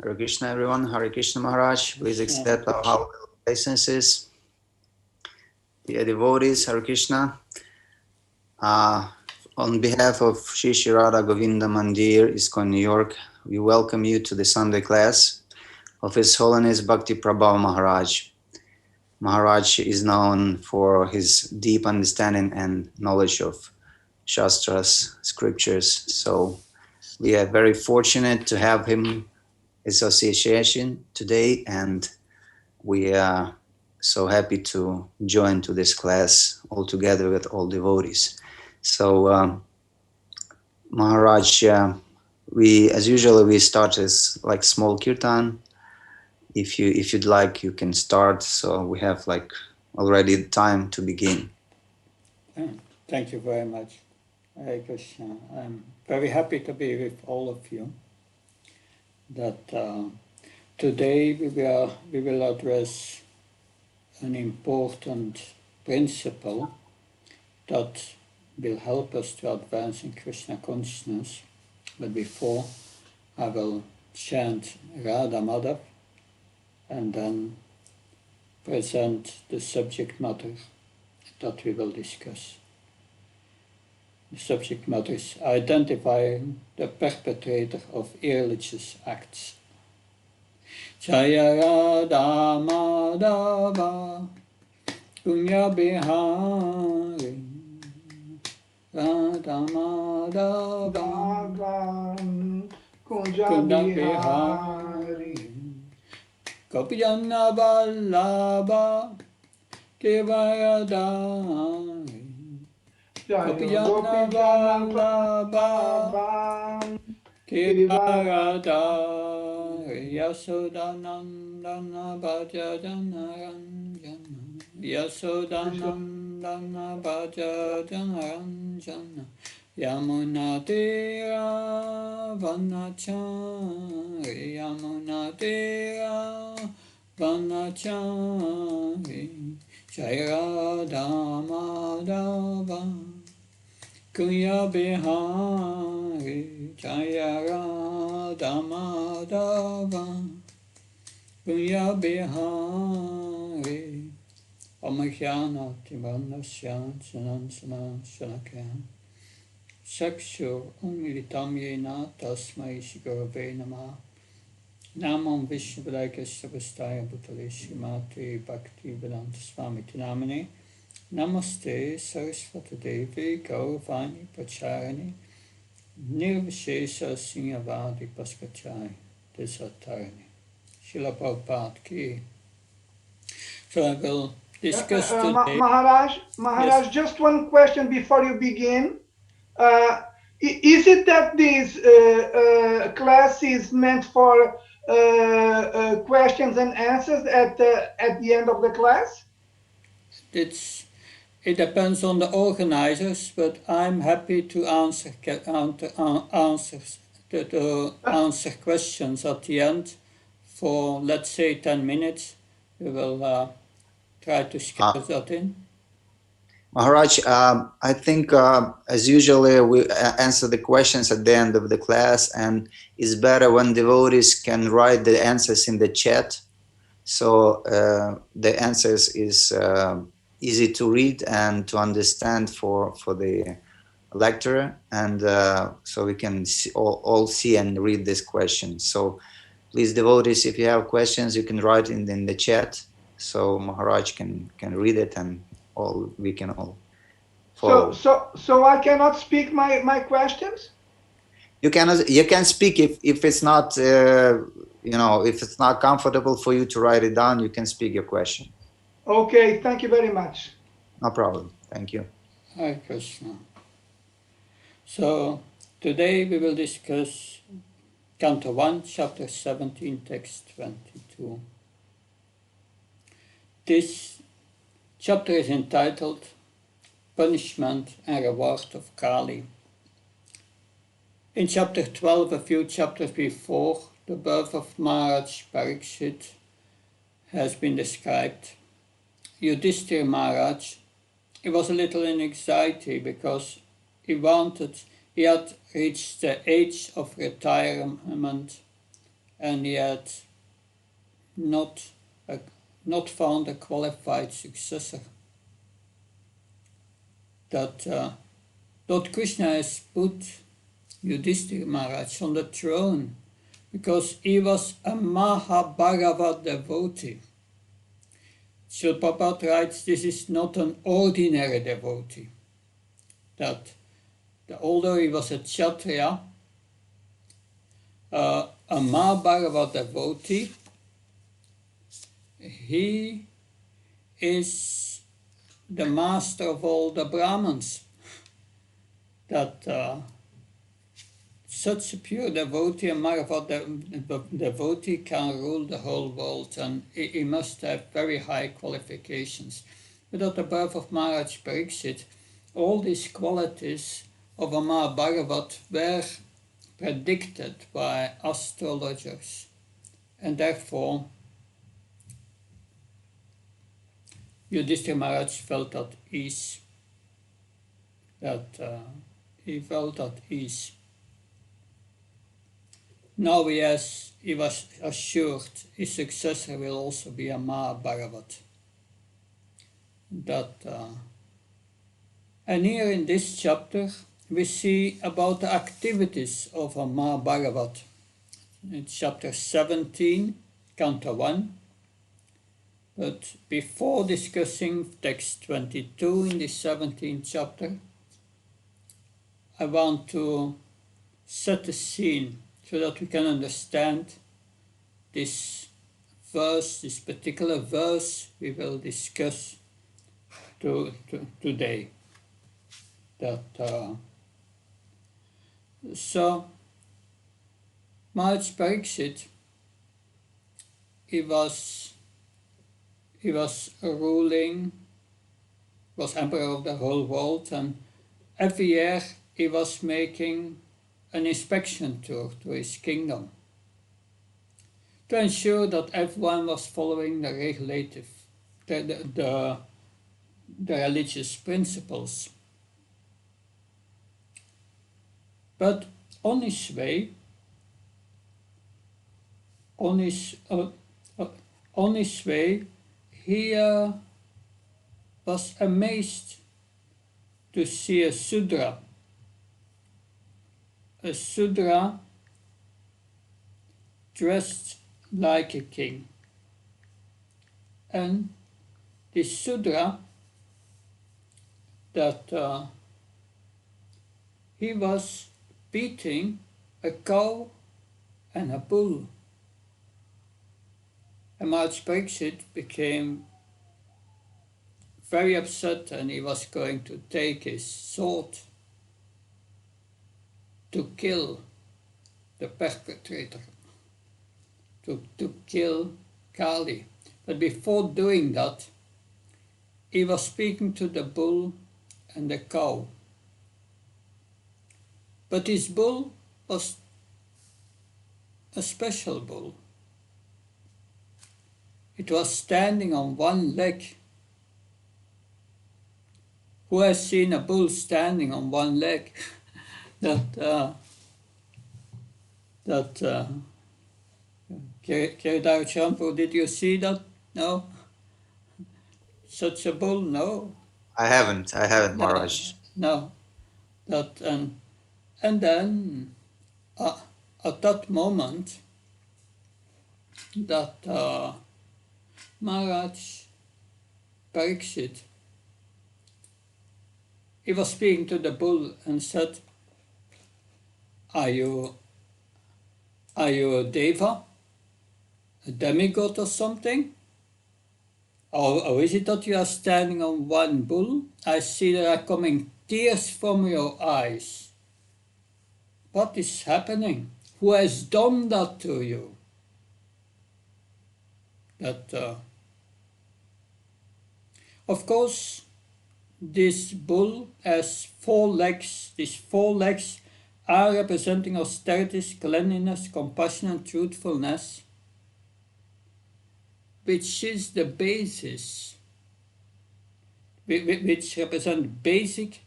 Hare Krishna, everyone. Hare Krishna Maharaj. Please accept our humble obeisances. Dear devotees, Hare Krishna. On behalf of Shri Shri Radha Govinda Mandir, ISKCON New York, we welcome you to the Sunday class of His Holiness Bhakti Prabhu Maharaj. Maharaj is known for his deep understanding and knowledge of Shastras, scriptures. So we are very fortunate to have him association today, and we are so happy to join to this class all together with all devotees. So Maharaj, we as usual we start as like small kirtan. If you'd like, you can start. So we have like already time to begin. Thank you very much, Hare Krishna. I'm very happy to be with all of you. That today we will address an important principle that will help us to advance in Krishna consciousness. But before, I will chant Radha Madhav and then present the subject matter that we will discuss. The subject matter is identifying the perpetrator of irreligious acts. Jaya Radha Madhava Kunya Bihari Radha Madhava Kunya Bihari Gopijana Vallabha Kevayadari Gopijana Vallabha Kevayadari Yasodanandana Bhajana Ranjana Yasodanandana Bhajana Ranjana Yamunatira Vanachari Yamunatira Vanachari Jaya Radha Madhava Kunya Bihari Jaya Radha Madhava Kunya Bihari Omajnana Tivanasya Sanansana Shanakyan Chakshur Unmilitam Yena Tasmai Shigurave Namah Namam Vishnupadaya Kesavastaya Bhutale Srimati Bhakti Vedanta Swami Tinamane Namaste Saraswati Devi Gauravani Pacharani Nirvishesha Sinyavadi Paskachai Desatarani Srila Prabhupada Ki. So I will discuss today. Maharaj, yes. Just one question before you begin. Is it that this class is meant for questions and answers at the end of the class? It depends on the organizers, but I'm happy to answer questions at the end for, let's say, 10 minutes. We will try to schedule that in. Maharaj, I think as usually we answer the questions at the end of the class, and it's better when devotees can write the answers in the chat. So the answers is easy to read and to understand for the lecturer, and so we can all see and read these questions. So please, devotees, if you have questions, you can write in the chat, so Maharaj can read it, and we can all follow. So I cannot speak my questions? You can speak if it's not if it's not comfortable for you to write it down, you can speak your question. Okay, thank you very much. No problem. Thank you. Hare Krishna. So today we will discuss Canto 1, Chapter 17, Text 22. This chapter is entitled Punishment and Reward of Kali. In chapter 12, a few chapters before, the birth of Maharaj Parikshit has been described. Yudhishthira Maharaj, he was a little in anxiety because he had reached the age of retirement and he had not found a qualified successor. That Lord Krishna has put Yudhishthira Maharaj on the throne because he was a Mahabharata devotee. Srila Prabhupada writes, this is not an ordinary devotee. That although he was a Kshatriya, a Mahabharata devotee, he is the master of all the Brahmins. That such a pure devotee, a Mahabharata devotee, can rule the whole world, and he must have very high qualifications. But at the birth of Maharaj Pariksit, all these qualities of a Mahabharata were predicted by astrologers, and therefore Yudhishthira Maharaj felt at ease. He felt at ease. Now he was assured his successor will also be a Mahabharata. And here in this chapter we see about the activities of a Mahabharata. In chapter 17, canto 1. But before discussing text 22 in the 17th chapter, I want to set the scene so that we can understand this verse, this particular verse we will discuss today. So, Maharaj Pariksit, he was ruling, was emperor of the whole world, and every year he was making an inspection tour to his kingdom to ensure that everyone was following the the religious principles. But on his way, he was amazed to see a Sudra dressed like a king. And this Sudra, that he was beating a cow and a bull. And Maharaj Pariksit became very upset, and he was going to take his sword to kill the perpetrator, to kill Kali. But before doing that, he was speaking to the bull and the cow. But his bull was a special bull. It was standing on one leg. Who has seen a bull standing on one leg? Kiridhar Champu, did you see that? No? Such a bull? No. I haven't, Maharaj. No. And then at that moment, Maharaj Pariksit, he was speaking to the bull and said, Are you a deva, a demigod or something? Or is it that you are standing on one bull? I see there are coming tears from your eyes. What is happening? Who has done that to you? Of course, this bull has 4 legs. These 4 legs are representing austerity, cleanliness, compassion, and truthfulness, which is the basis, which represent basic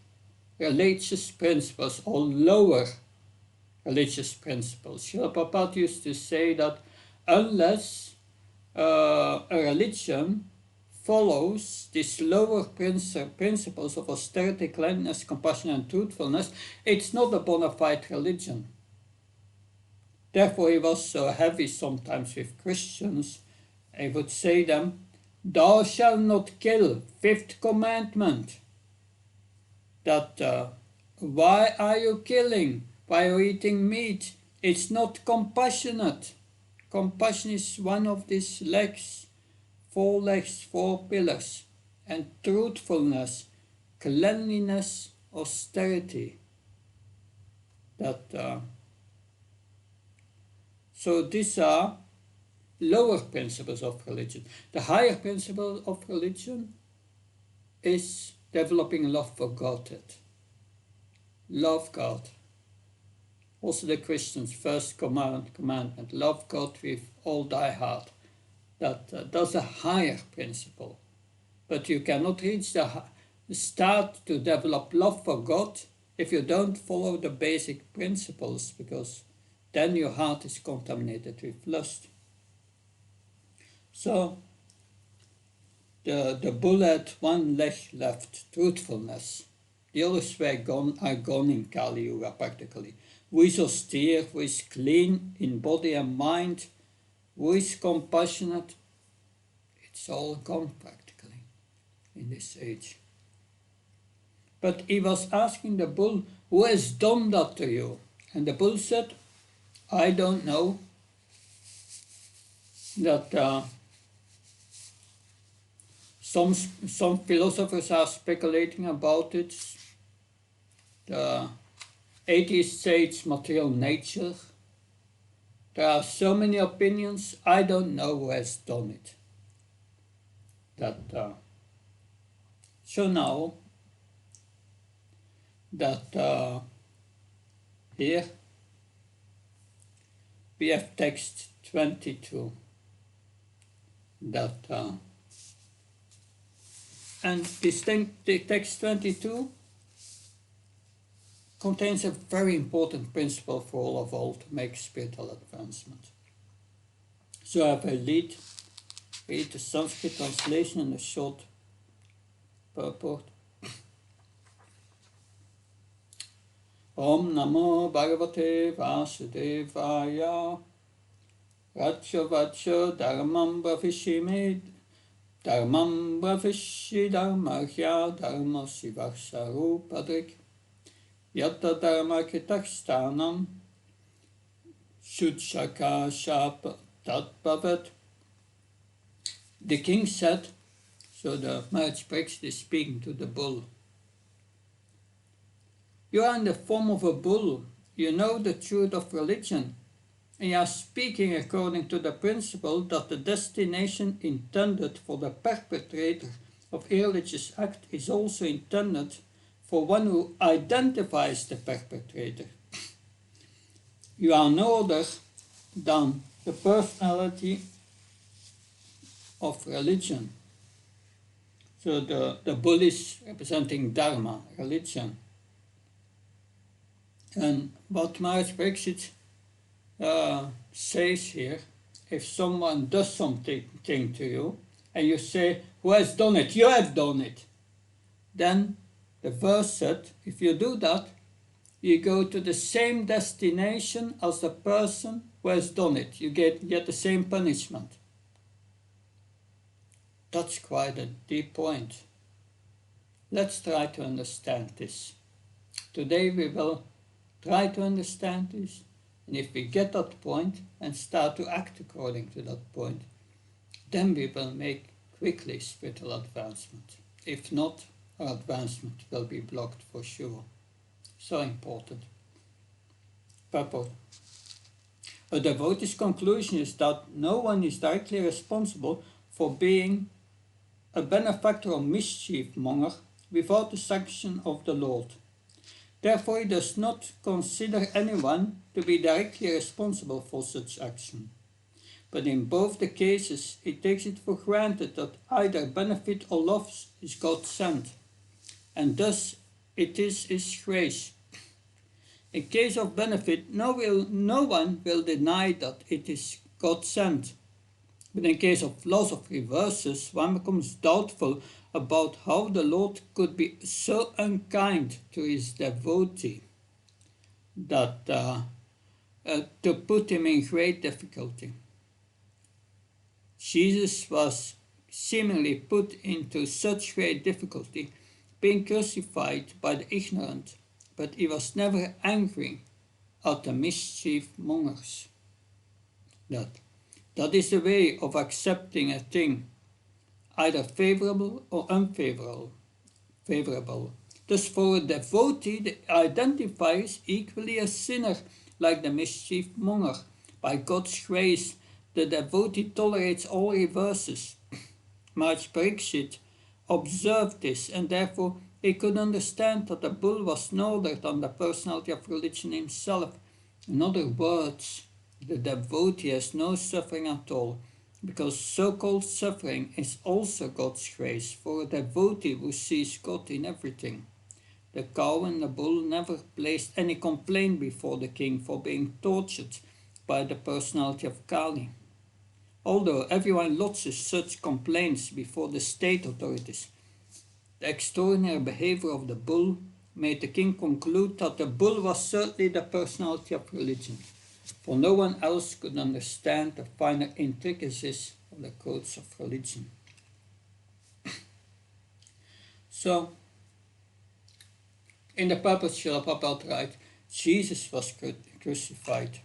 religious principles or lower religious principles. Srila Prabhupada used to say that unless a religion follows these lower principles of austerity, cleanliness, compassion, and truthfulness, it's not a bona fide religion. Therefore, he was so heavy sometimes with Christians. He would say them, "Thou shalt not kill," fifth commandment. That why are you killing? Why are you eating meat? It's not compassionate. Compassion is one of these legs, 4 pillars, and truthfulness, cleanliness, austerity. So these are lower principles of religion. The higher principle of religion is developing love for Godhead. Love God. Also the Christians' first commandment, love God with all thy heart. That's a higher principle. But you cannot reach the start to develop love for God if you don't follow the basic principles, because then your heart is contaminated with lust. So the bull had one leg left, truthfulness. The others are gone in Kali Yuga practically. Who is austere, who is clean in body and mind, who is compassionate, it's all gone practically in this age. But he was asking the bull, who has done that to you? And the bull said, I don't know. That some philosophers are speculating about it. The atheists say it's material nature. There are so many opinions, I don't know who has done it. So now that here we have text 22. And this text 22 contains a very important principle for all of all to make spiritual advancement. So I will read the Sanskrit translation and a short purport. Om Namo Bhagavate Vasudevaya Vacha Vacha Dharmam Bhavishime Dharmam Bhavishi Dharmahya Dharma Sivaksharu Padrik Yata Dharma Kitakstanam Sudshaka Shapa Tatpavat. The king said, so the Maharaj Pariksit is speaking to the bull, you are in the form of a bull, you know the truth of religion, and you are speaking according to the principle that the destination intended for the perpetrator of irreligious act is also intended for one who identifies the perpetrator. You are no other than the personality of religion. So the bull is representing Dharma, religion. And what Maharaj Pariksit says here, if someone does something to you, and you say, who has done it? You have done it. Then the verse said, if you do that, you go to the same destination as the person who has done it. You get the same punishment. That's quite a deep point. Let's try to understand this. Today we will try to understand this, and if we get that point and start to act according to that point, then we will make quickly spiritual advancement. If not, our advancement will be blocked for sure. So important. Purport. A devotee's conclusion is that no one is directly responsible for being a benefactor or mischief monger without the sanction of the Lord. Therefore, he does not consider anyone to be directly responsible for such action. But in both the cases, he takes it for granted that either benefit or loss is God sent, and thus it is his grace. In case of benefit, no one will deny that it is God sent. But in case of loss of reverses, one becomes doubtful about how the Lord could be so unkind to his devotee that to put him in great difficulty. Jesus was seemingly put into such great difficulty, being crucified by the ignorant, but he was never angry at the mischief mongers. That is the way of accepting a thing, either favorable or unfavorable. Thus for a devotee, the identifier is equally a sinner, like the mischief monger. By God's grace, the devotee tolerates all reverses. Maharaj Parikshit observed this, and therefore he could understand that the bull was no other than the personality of religion himself. In other words, the devotee has no suffering at all, because so-called suffering is also God's grace for a devotee who sees God in everything. The cow and the bull never placed any complaint before the king for being tortured by the personality of Kali. Although everyone lodges such complaints before the state authorities, the extraordinary behavior of the bull made the king conclude that the bull was certainly the personality of religion, for no one else could understand the finer intricacies of the codes of religion. So, in the purpose, Srila Prabhupada writes, Jesus was crucified.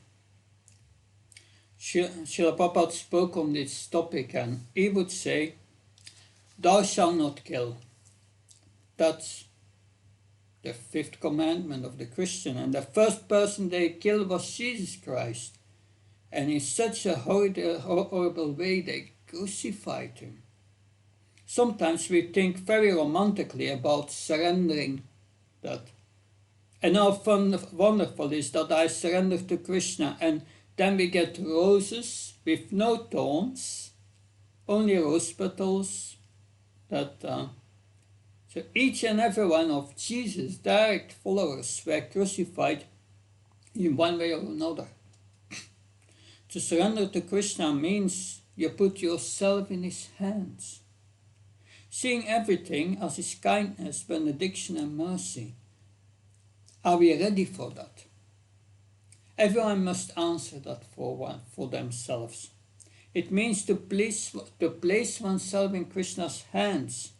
Srila Prabhupada spoke on this topic, and he would say, "Thou shalt not kill." That's the fifth commandment of the Christian, and the first person they killed was Jesus Christ, and in such a horrible way they crucified him. Sometimes we think very romantically about surrendering that, and how wonderful is that I surrender to Krishna, and then we get roses with no thorns, only rose petals. So each and every one of Jesus' direct followers were crucified in one way or another. To surrender to Krishna means you put yourself in his hands, seeing everything as his kindness, benediction and mercy. Are we ready for that? Everyone must answer that for themselves. It means to place oneself in Krishna's hands.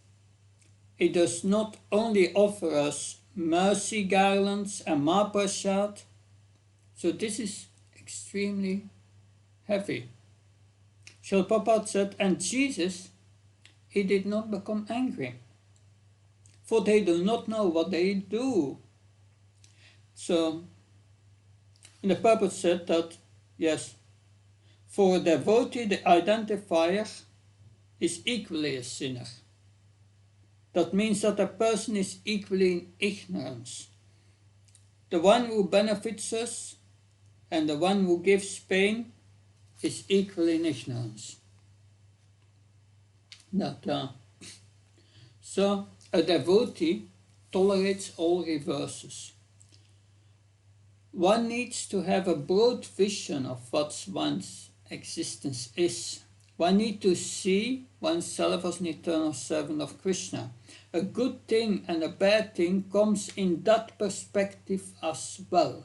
It does not only offer us mercy garlands and Mahaprasad, so this is extremely heavy. Srila Prabhupada said, and Jesus, he did not become angry, for they do not know what they do. So, and the Prabhupada said that, yes, for a devotee, the identifier is equally a sinner. That means that a person is equally in ignorance. The one who benefits us and the one who gives pain is equally in ignorance. So a devotee tolerates all reverses. One needs to have a broad vision of what one's existence is. One needs to see oneself as an eternal servant of Krishna. A good thing and a bad thing comes in that perspective as well.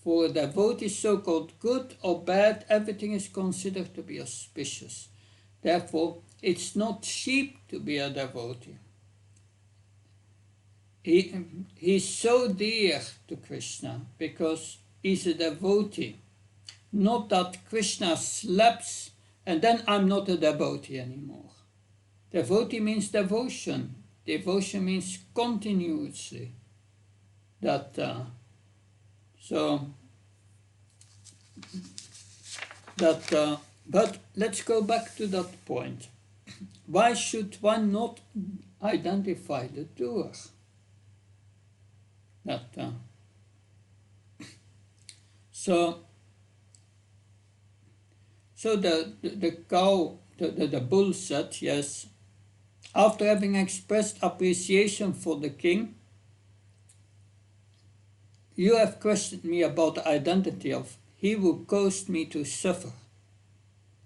For a devotee, so-called good or bad, everything is considered to be auspicious. Therefore, it's not cheap to be a devotee. He's so dear to Krishna because he's a devotee. Not that Krishna slaps and then I'm not a devotee anymore. Devotee means devotion. Devotion means continuously. But let's go back to that point. Why should one not identify the doer? So the cow, the bull said, yes, after having expressed appreciation for the king, you have questioned me about the identity of he who caused me to suffer.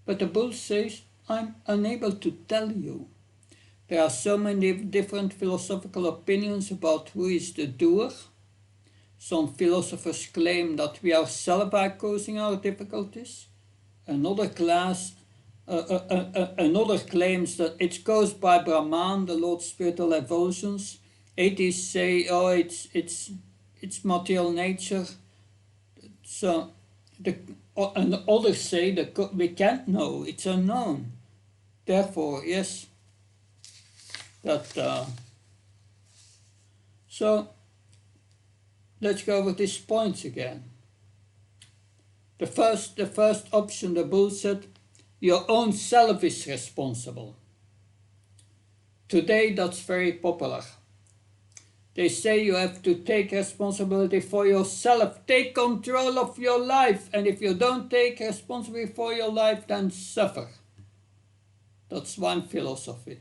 But the bull says, I'm unable to tell you. There are so many different philosophical opinions about who is the doer. Some philosophers claim that we ourselves are causing our difficulties. Another claims that it's caused by Brahman, the Lord's spiritual evolutions. Atheists say, oh, it's material nature. So, and others say that we can't know, it's unknown. Therefore, yes, that. So, let's go over these points again. The first option, the bull said, your own self is responsible. Today that's very popular. They say you have to take responsibility for yourself. Take control of your life. And if you don't take responsibility for your life, then suffer. That's one philosophy.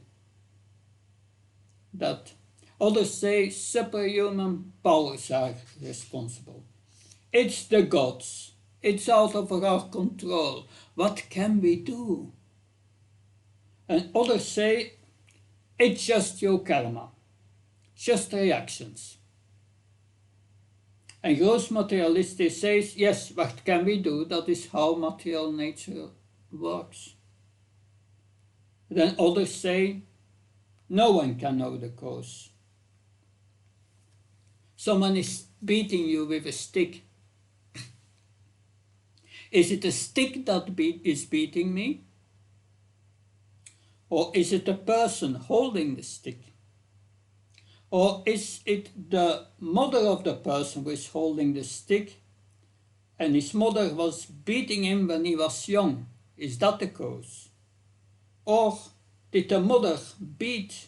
That others say superhuman powers are responsible. It's the gods. It's out of our control. What can we do? And others say it's just your karma. Just reactions. And gross materialistic says, yes, what can we do? That is how material nature works. Then others say, no one can know the cause. Someone is beating you with a stick. Is it a stick that is beating me? Or is it the person holding the stick? Or is it the mother of the person who is holding the stick and his mother was beating him when he was young? Is that the cause? Or did the mother beat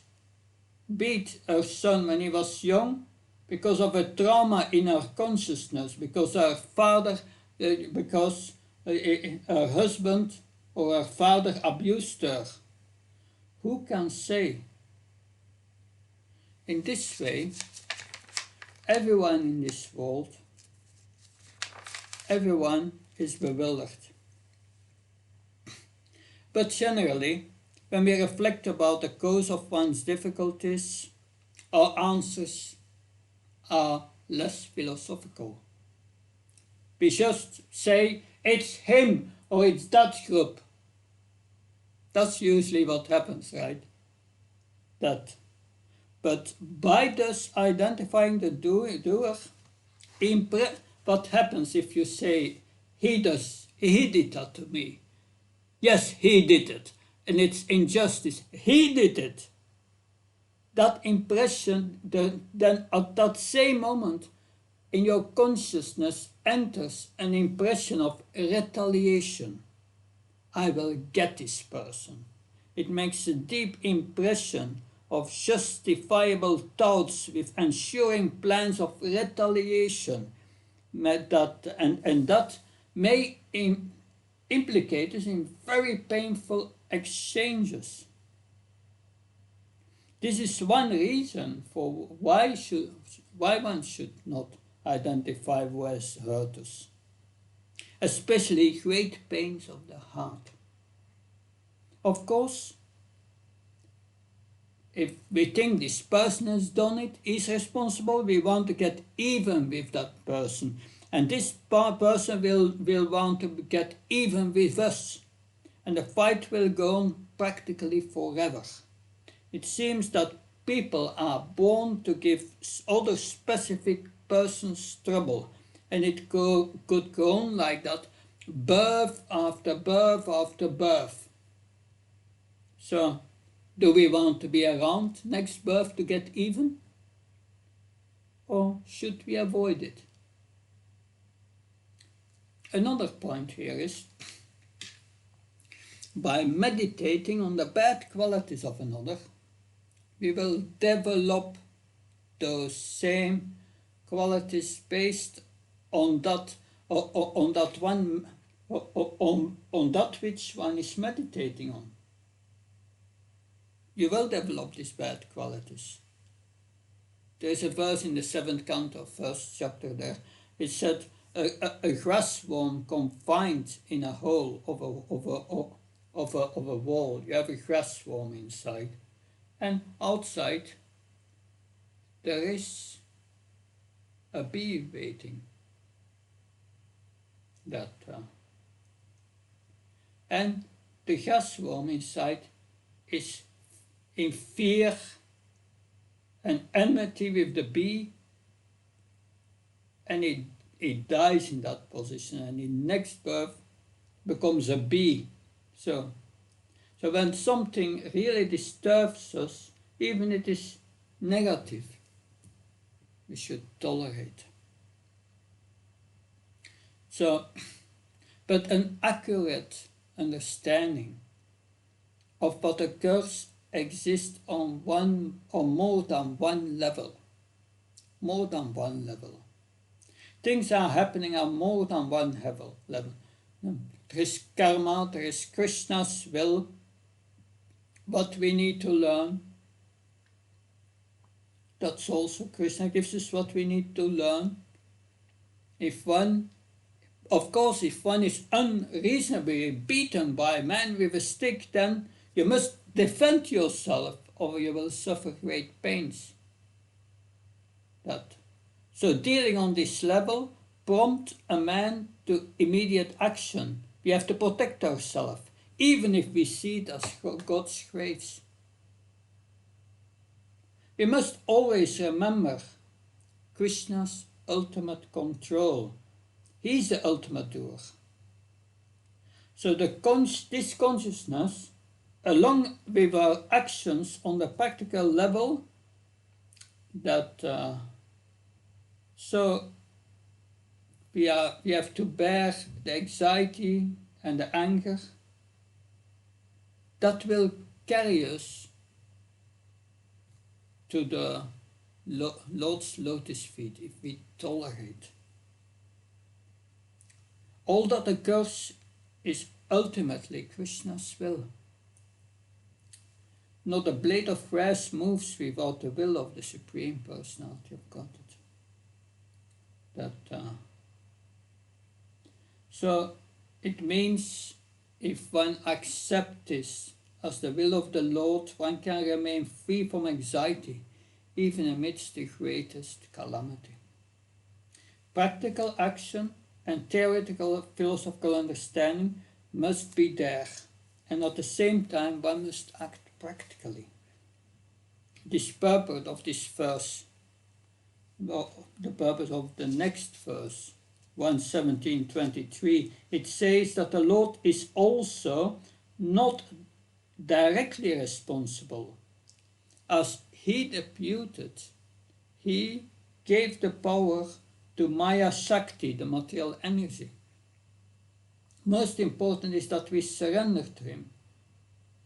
her son when he was young because of a trauma in her consciousness, because her father, because her husband or her father abused her? Who can say? In this way, everyone in this world, everyone is bewildered. But generally, when we reflect about the cause of one's difficulties, our answers are less philosophical. We just say, it's him or it's that group. That's usually what happens, right? But by thus identifying the doer, what happens if you say, he did that to me? Yes, he did it, and it's injustice. He did it. That impression, then at that same moment, in your consciousness enters an impression of retaliation. I will get this person. It makes a deep impression of justifiable thoughts with ensuing plans of retaliation, that may implicate us in very painful exchanges. This is one reason for why one should not identify who has hurt us, especially great pains of the heart. Of course, if we think this person has done it, is responsible, we want to get even with that person. And this person will want to get even with us. And the fight will go on practically forever. It seems that people are born to give other specific persons trouble. And it could go on like that, birth after birth after birth. So, do we want to be around next birth to get even? Or should we avoid it? Another point here is, by meditating on the bad qualities of another, we will develop those same qualities based on that which one is meditating on. You will develop these bad qualities. there is a verse in the 7th canto, 1st chapter there. It said, a grass worm confined in a hole of a wall. You have a grass worm inside. And outside, there is a bee waiting. And the grass worm inside is in fear and enmity with the bee, and it dies in that position, and in next birth becomes a bee. So when something really disturbs us, even if it is negative, we should tolerate. So, but an accurate understanding of what occurs exists on one or more than one level. More than one level. Things are happening on more than one level. There is karma, there is Krishna's will, what we need to learn. That's also Krishna gives us what we need to learn. If one is unreasonably beaten by a man with a stick, then you must defend yourself or you will suffer great pains. So dealing on this level prompts a man to immediate action. We have to protect ourselves, even if we see it as God's grace. We must always remember Krishna's ultimate control. He is the ultimate doer. So this consciousness, along with our actions on the practical level, so we have to bear the anxiety and the anger that will carry us to the Lord's lotus feet if we tolerate. All that occurs is ultimately Krishna's will. Not a blade of grass moves without the will of the Supreme Personality of Godhead. So it means if one accepts this as the will of the Lord, one can remain free from anxiety, even amidst the greatest calamity. Practical action and theoretical philosophical understanding must be there, and at the same time one must act practically. This purpose of this verse, the purpose of the next verse, 1:17-23, it says that the Lord is also not directly responsible. As he deputed, he gave the power to Maya Shakti, the material energy. Most important is that we surrender to him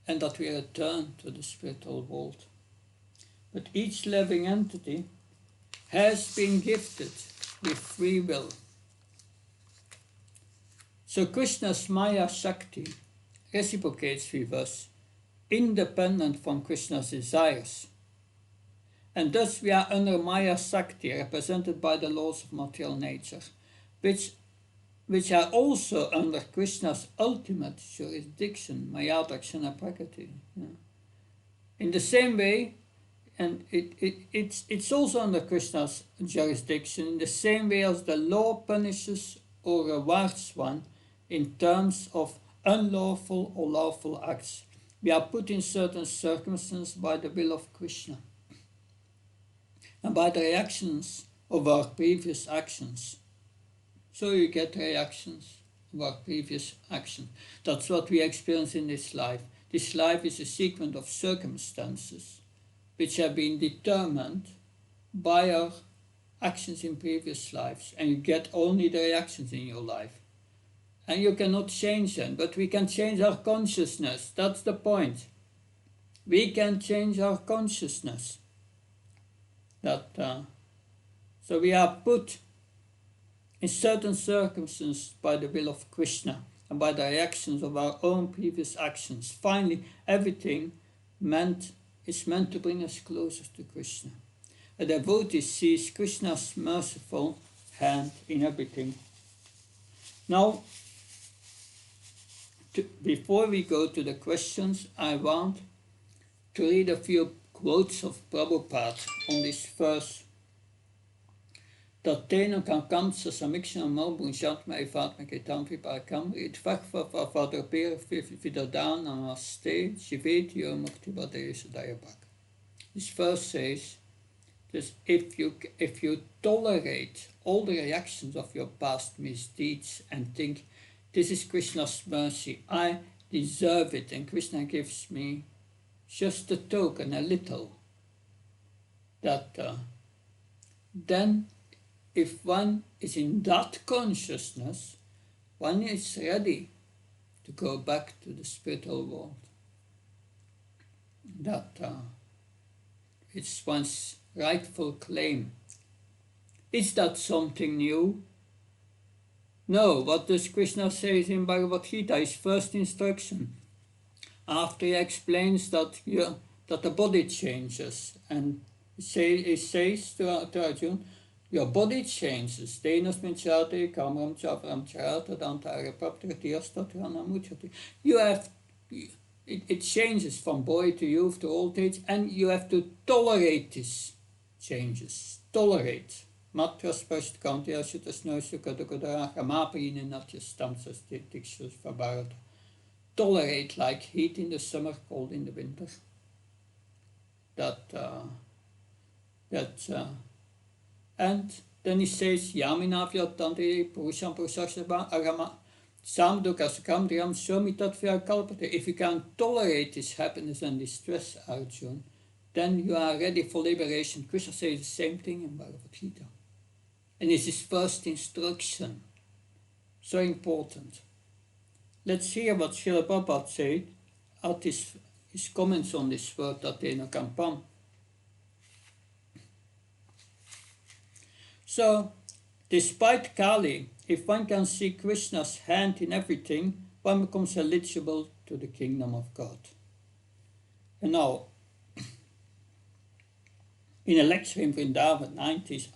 and that we return to the spiritual world. But each living entity has been gifted with free will. So Krishna's Maya Shakti reciprocates with us, independent from Krishna's desires. And thus we are under Maya Shakti, represented by the laws of material nature, which are also under Krishna's ultimate jurisdiction, Maya Dakshana Prakriti. In the same way, and it's also under Krishna's jurisdiction, in the same way as the law punishes or rewards one in terms of unlawful or lawful acts. We are put in certain circumstances by the will of Krishna and by the reactions of our previous actions. So you get reactions of our previous actions. That's what we experience in this life. This life is a sequence of circumstances which have been determined by our actions in previous lives, and you get only the reactions in your life. And you cannot change them, but we can change our consciousness. That's the point. We can change our consciousness. So we are put in certain circumstances by the will of Krishna and by the reactions of our own previous actions. Finally, everything is meant to bring us closer to Krishna. A devotee sees Krishna's merciful hand in everything. Now, before we go to the questions, I want to read a few quotes of Prabhupada on this verse. Dat teno kan kamsa samikshana mobun shatma evatma ketam vipakam it vakva vadropera vidadan namaste shiveti yomukti vadesa dayabak. This verse says that if you tolerate all the reactions of your past misdeeds and think, this is Krishna's mercy, I deserve it, and Krishna gives me just a token, a little, that then if one is in that consciousness, one is ready to go back to the spiritual world. That it's one's rightful claim. Is that something new? No, what does Krishna say in Bhagavad Gita, his first instruction, after he explains that the body changes, and he says to Arjuna, your body changes. You have, it changes from boy to youth to old age, and you have to tolerate these changes. Tolerate. Tolerate, like heat in the summer, cold in the winter. And then he says, Yaminavya Tante Purusham Purushashaba Agama Samdukasakam Driam Somitat Kalpate. If you can tolerate this happiness and distress, Arjuna, then you are ready for liberation. Krishna says the same thing in Bhagavad Gita. And it's his first instruction. So important. Let's hear what Srila Prabhupada said at his comments on this word, Tatena Kampam. So, despite Kali, if one can see Krishna's hand in everything, one becomes eligible to the kingdom of God. And now, in a lecture in Vrindavan,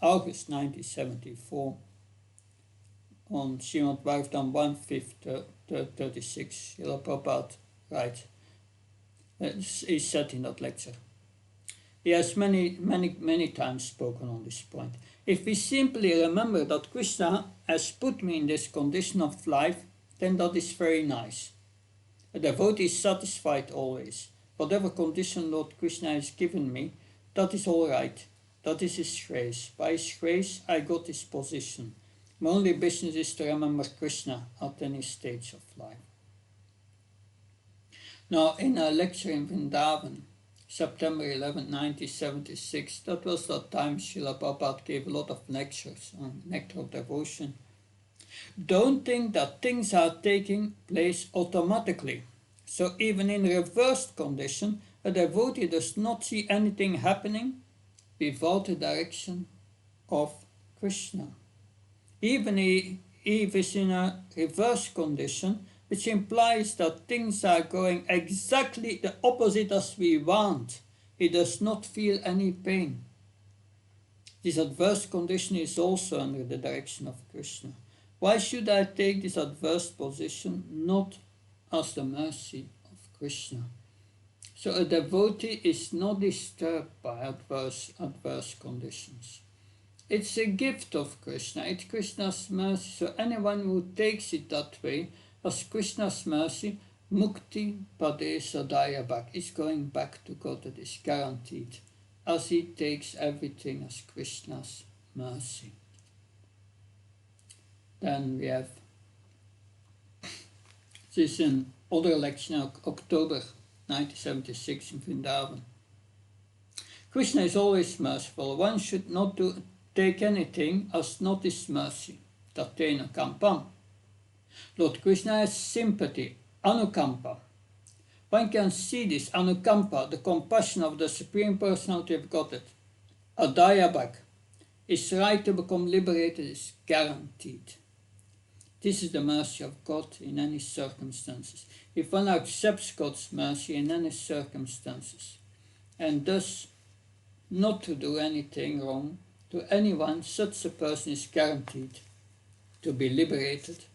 August 1974, on Srimad Bhagavatam 1.5.36, Srila Prabhupada writes, he said in that lecture, he has many times spoken on this point. If we simply remember that Krishna has put me in this condition of life, then that is very nice. A devotee is satisfied always. Whatever condition Lord Krishna has given me, that is all right. That is his grace. By his grace, I got this position. My only business is to remember Krishna at any stage of life. Now, in a lecture in Vrindavan, September 11, 1976, that was that time Srila Prabhupada gave a lot of lectures on nectar of devotion. Don't think that things are taking place automatically. So even in reversed condition, a devotee does not see anything happening without the direction of Krishna. Even if he is in a reverse condition, which implies that things are going exactly the opposite as we want, he does not feel any pain. This adverse condition is also under the direction of Krishna. Why should I take this adverse position not as the mercy of Krishna? So a devotee is not disturbed by adverse conditions. It's a gift of Krishna, it's Krishna's mercy. So anyone who takes it that way, as Krishna's mercy, Mukti Pade Sadaya back, is going back to God, that is guaranteed, as he takes everything as Krishna's mercy. Then we have this in other lecture, October 1976 in Vrindavan. Krishna is always merciful. One should not take anything as not his mercy. Tatena Kampam. Lord Krishna has sympathy, anukampa. One can see this anukampa, the compassion of the Supreme Personality of Godhead. Adayabhak, his right to become liberated is guaranteed. This is the mercy of God in any circumstances. If one accepts God's mercy in any circumstances, and thus not to do anything wrong to anyone, such a person is guaranteed to be liberated.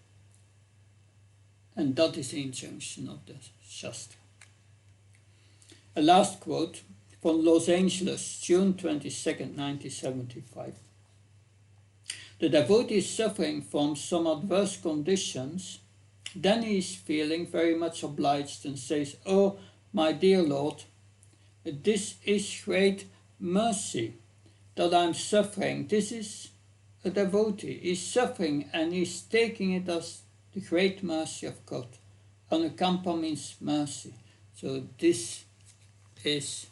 And that is the injunction of the Shastra. A last quote from Los Angeles, June 22nd, 1975. The devotee is suffering from some adverse conditions, then he is feeling very much obliged and says, "Oh, my dear Lord, this is great mercy that I'm suffering. This is a devotee. He's suffering and he's taking it as the great mercy of God. Anukampa means mercy. So this is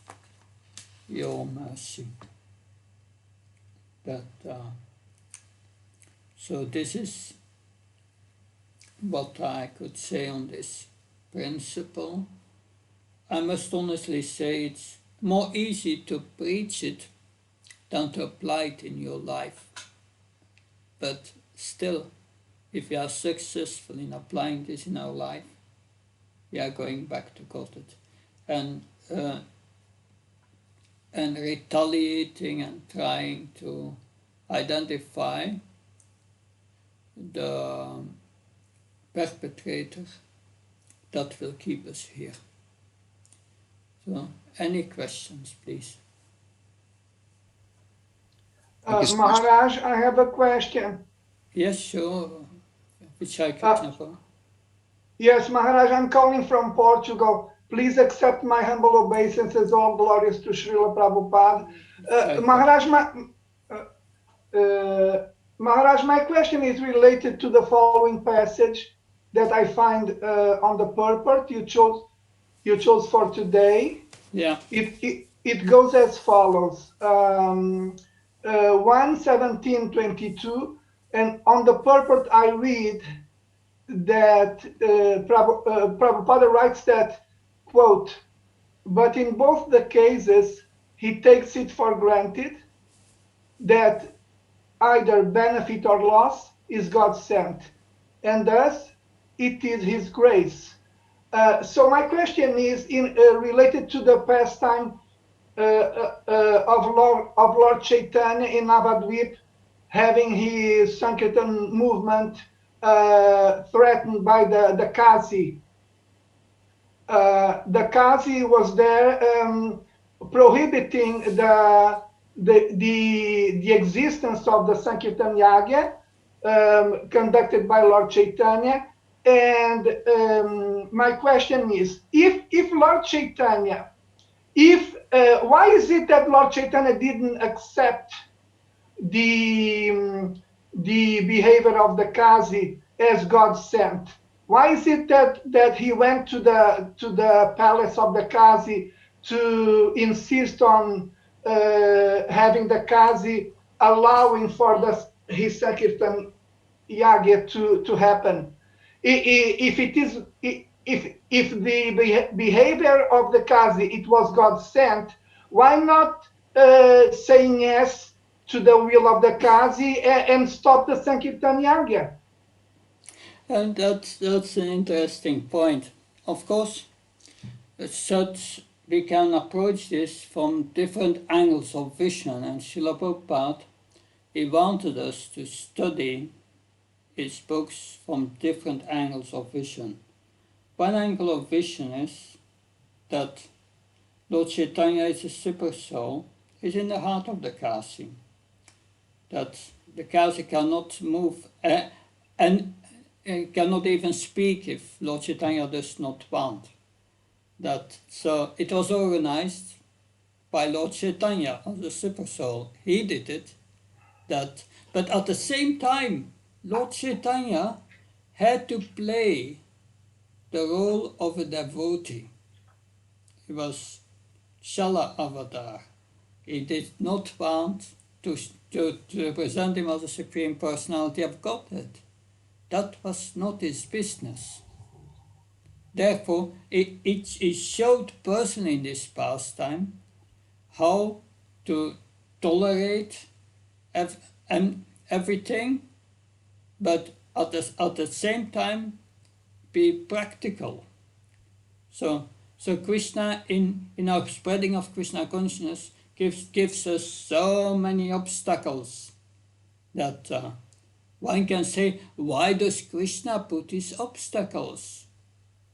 your mercy. So this is what I could say on this principle. I must honestly say it's more easy to preach it than to apply it in your life. But still, if we are successful in applying this in our life, we are going back to God. And retaliating and trying to identify the perpetrator, that will keep us here. So, any questions, please? Maharaj, I have a question. Yes, sure. Vichai Krishna. Yes, Maharaj, I'm calling from Portugal. Please accept my humble obeisances, all glories to Srila Prabhupada. Maharaj, my question is related to the following passage that I find on the purport you chose for today. Yeah. It goes as follows. 1:17:22, and on the purport I read that Prabhupada writes that, quote, "But in both the cases, he takes it for granted that either benefit or loss is God sent, and thus it is his grace." So my question is related to the pastime of Lord Chaitanya in Navadvip, having his Sankirtan movement threatened by the Kazi. The Kazi was there prohibiting the existence of the Sankirtan Yagya conducted by Lord Chaitanya. And my question is, if Lord Chaitanya, why is it that Lord Chaitanya didn't accept the behavior of the Kazi as God sent? Why is it that he went to the palace of the Kazi to insist on having the Kazi allowing for his Sankirtan Yagya to happen? If the behavior of the Kazi, it was God sent, why not saying yes to the will of the Kazi and stop the Sankirtan Yagya? And that's an interesting point. Of course, we can approach this from different angles of vision, and Srila Prabhupada, he wanted us to study his books from different angles of vision. One angle of vision is that Lord Chaitanya is a super soul, is in the heart of the Kasi. That the Kasi cannot move and cannot even speak if Lord Chaitanya does not want. So it was organized by Lord Chaitanya as a super soul. He did it. But at the same time, Lord Chaitanya had to play the role of a devotee. He was Shala Avatar. He did not want to represent him as a Supreme Personality of Godhead. That was not his business. Therefore, it showed personally in this pastime how to tolerate everything, but at the same time be practical. So Krishna, in our spreading of Krishna consciousness, gives us so many obstacles that one can say, why does Krishna put these obstacles?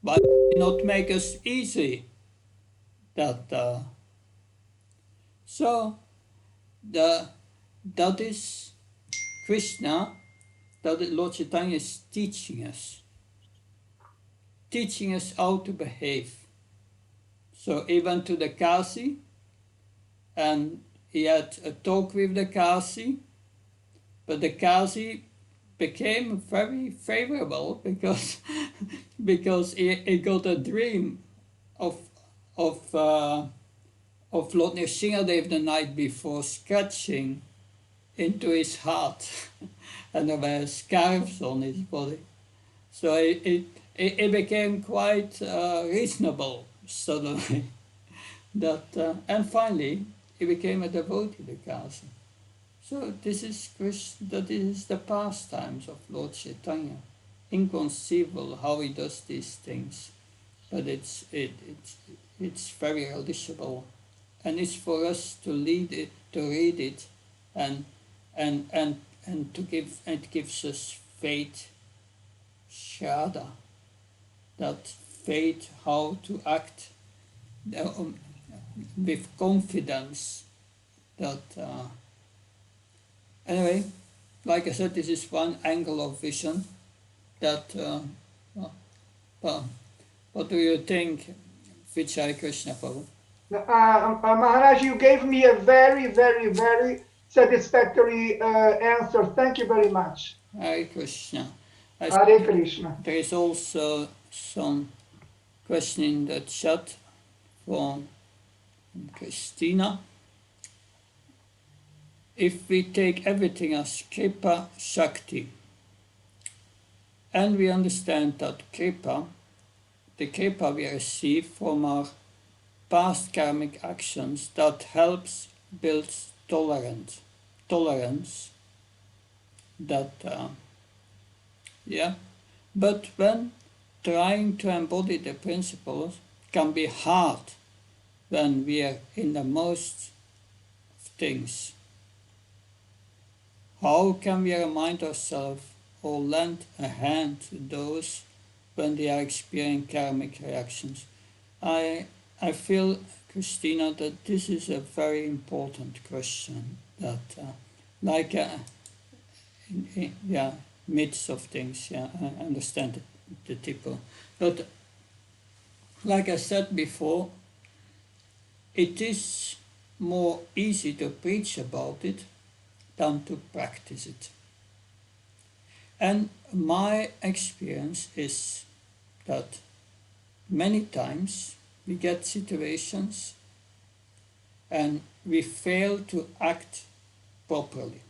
Why does he not make us easy? So that is Krishna, that Lord Chaitanya is teaching us how to behave. So he went to the Kasi and he had a talk with the Kasi, but the Kasi became very favorable because he got a dream of Lord Nrsingadev the night before, scratching into his heart, and there were scarves on his body. So it became quite reasonable suddenly. And finally, he became a devotee, the Kasi. So this is the pastimes of Lord Chaitanya. Inconceivable how he does these things, but it's very relishable, and it's for us to read it, and to give. It gives us faith, shraddha, that faith how to act with confidence. That anyway, like I said, this is one angle of vision. That what do you think, Vijay Krishna Prabhu? Maharaj, you gave me a very, very, very satisfactory answer. Thank you very much. Hare Krishna. Hare Krishna. There is also some question in the chat from Christina. If we take everything as Kripa Shakti, and we understand that the Kripa we receive from our past karmic actions, that helps build tolerance, that but when trying to embody the principles can be hard when we are in the most of things. How can we remind ourselves or lend a hand to those when they are experiencing karmic reactions? I feel, Christina, that this is a very important question. That, midst of things, I understand the people. But like I said before, it is more easy to preach about it than to practice it. And my experience is that many times we get situations and we fail to act properly.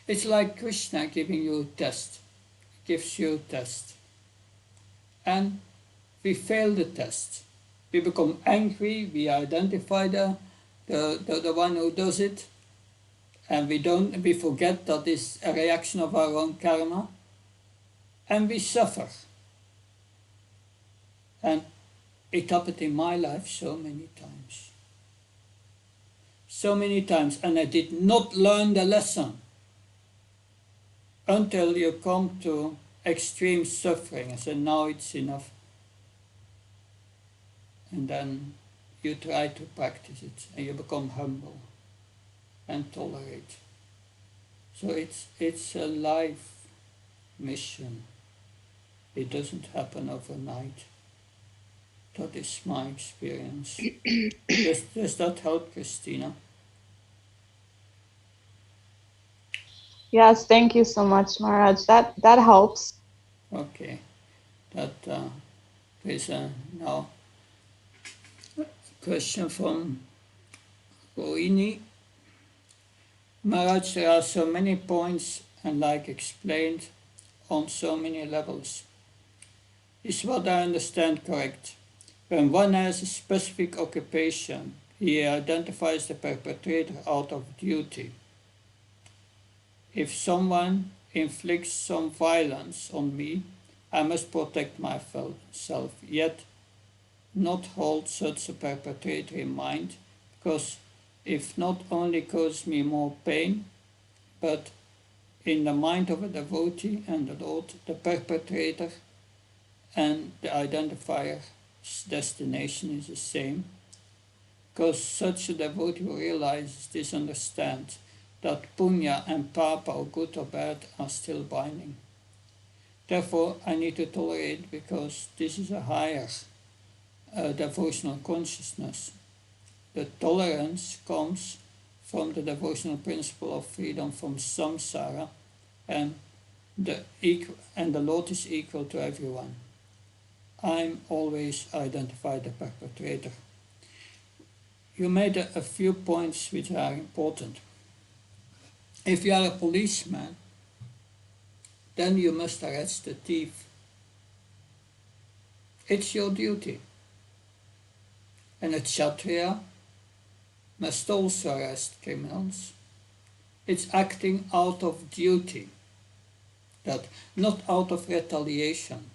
It's like Krishna giving you a test. He gives you a test. And we fail the test. We become angry, we identify the one who does it, and we forget that it's a reaction of our own karma, and we suffer. And it happened in my life so many times. So many times, and I did not learn the lesson until you come to extreme suffering. I said, now it's enough. And then you try to practice it, and you become humble and tolerate. So it's a life mission. It doesn't happen overnight. That is my experience. Does that help, Christina? Yes, thank you so much, Maharaj. That helps. Okay. That is now a question from Rohini. Maharaj, there are so many points and like explained on so many levels. Is what I understand correct? When one has a specific occupation, he identifies the perpetrator out of duty. If someone inflicts some violence on me, I must protect myself, yet not hold such a perpetrator in mind, because if not only cause me more pain, but in the mind of a devotee and the Lord, the perpetrator and the identifier's destination is the same, because such a devotee who realizes this understands that punya and papa, or good or bad, are still binding. Therefore, I need to tolerate because this is a higher devotional consciousness. The tolerance comes from the devotional principle of freedom from samsara, and the Lord is equal to everyone. I'm always identified the perpetrator. You made a few points which are important. If you are a policeman, then you must arrest the thief. It's your duty. And a Kshatriya must also arrest criminals. It's acting out of duty, that not out of retaliation,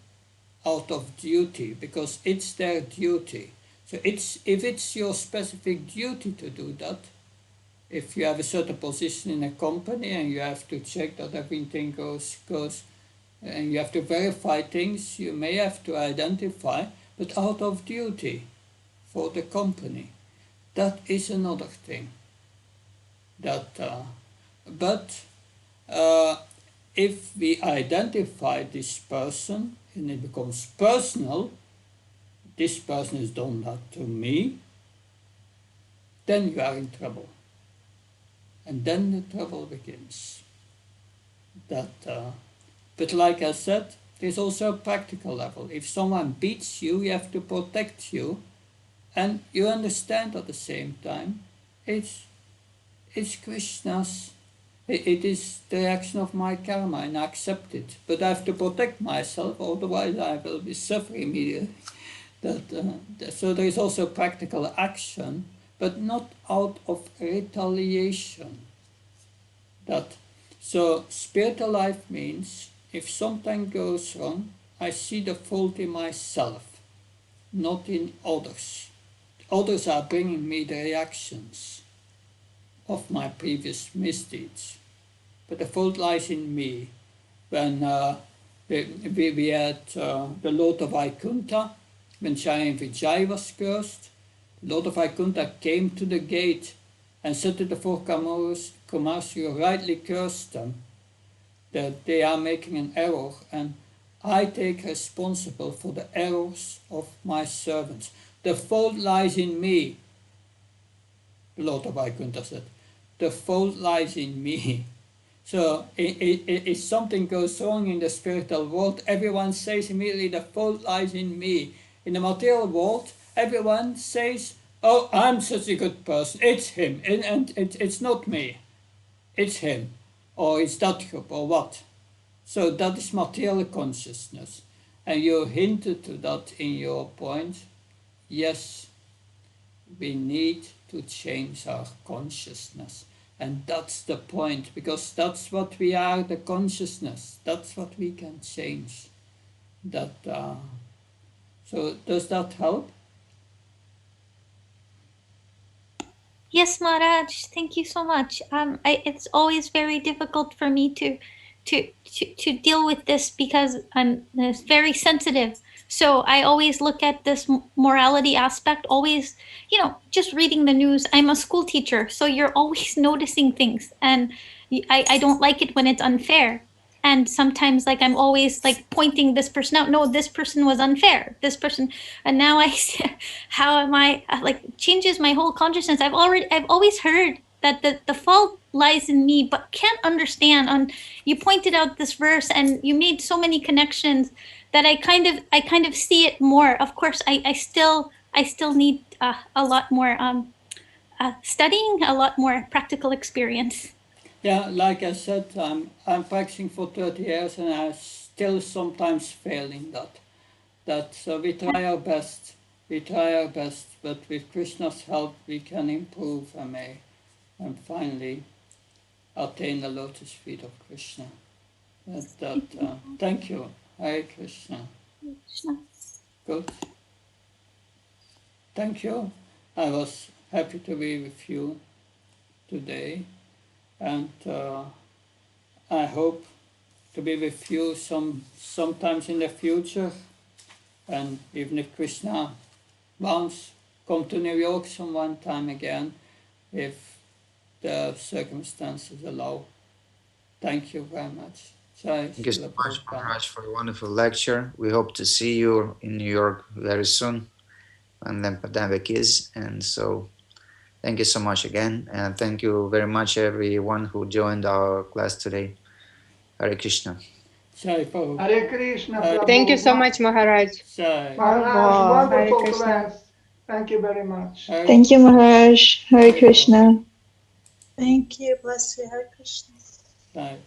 out of duty, because it's their duty. So if it's your specific duty to do that, if you have a certain position in a company and you have to check that everything goes, and you have to verify things, you may have to identify, but out of duty for the company. That is another thing. But if we identify this person and it becomes personal, this person has done that to me, then you are in trouble. And then the trouble begins. But like I said, there's also a practical level. If someone beats you, you have to protect you, and you understand at the same time, it's Krishna's, it is the action of my karma, and I accept it. But I have to protect myself, otherwise I will be suffering immediately. So there is also practical action, but not out of retaliation. So spiritual life means if something goes wrong, I see the fault in myself, not in others. Others are bringing me the reactions of my previous misdeeds, but the fault lies in me. When we had the Lord of Vaikuntha, when Jaya and Vijay was cursed, the Lord of Vaikuntha came to the gate and said to the four Kumars, you rightly cursed them, that they are making an error, and I take responsible for the errors of my servants. The fault lies in me, the Lord of Vaikuntha said. The fault lies in me. So if something goes wrong in the spiritual world, everyone says immediately the fault lies in me. In the material world, everyone says, oh, I'm such a good person, it's him, and it's not me, it's him, or it's that group, or what. So that is material consciousness. And you hinted to that in your point. Yes, we need to change our consciousness. And that's the point, because that's what we are, the consciousness. That's what we can change. So does that help? Yes, Maharaj, thank you so much. It's always very difficult for me to deal with this because I'm very sensitive. So I always look at this morality aspect, always, just reading the news. I'm a school teacher, so you're always noticing things. And I don't like it when it's unfair. And sometimes I'm always pointing this person out. No, this person was unfair. This person, and now I see how am I changes my whole consciousness. I've always heard that the fault lies in me, but can't understand. You pointed out this verse and you made so many connections that I kind of see it more. Of course, I still need a lot more studying, a lot more practical experience. Yeah, like I said, I'm practicing for 30 years and I still sometimes fail in that. So we try our best. But with Krishna's help we can improve and finally attain the lotus feet of Krishna. Thank you. Hare Krishna. Krishna. Good. Thank you. I was happy to be with you today, and I hope to be with you sometimes in the future, and even if Krishna wants, come to New York some one time again, if the circumstances allow. Thank you very much. Jai Thank you so Srila much, Prabhupada. Maharaj, for a wonderful lecture. We hope to see you in New York very soon when the pandemic is. And so thank you so much again. And thank you very much, everyone who joined our class today. Hare Krishna. Jai Prabhupada. Hare Krishna, Hare- Prabhu. Thank you so much, Maharaj. Jai. Maharaj, Prabhu. wonderful Hare Krishna. class. Thank you very much. Hare- Thank you, Maharaj. Hare Hare Krishna. Thank you. Bless you. Hare Krishna. Jai.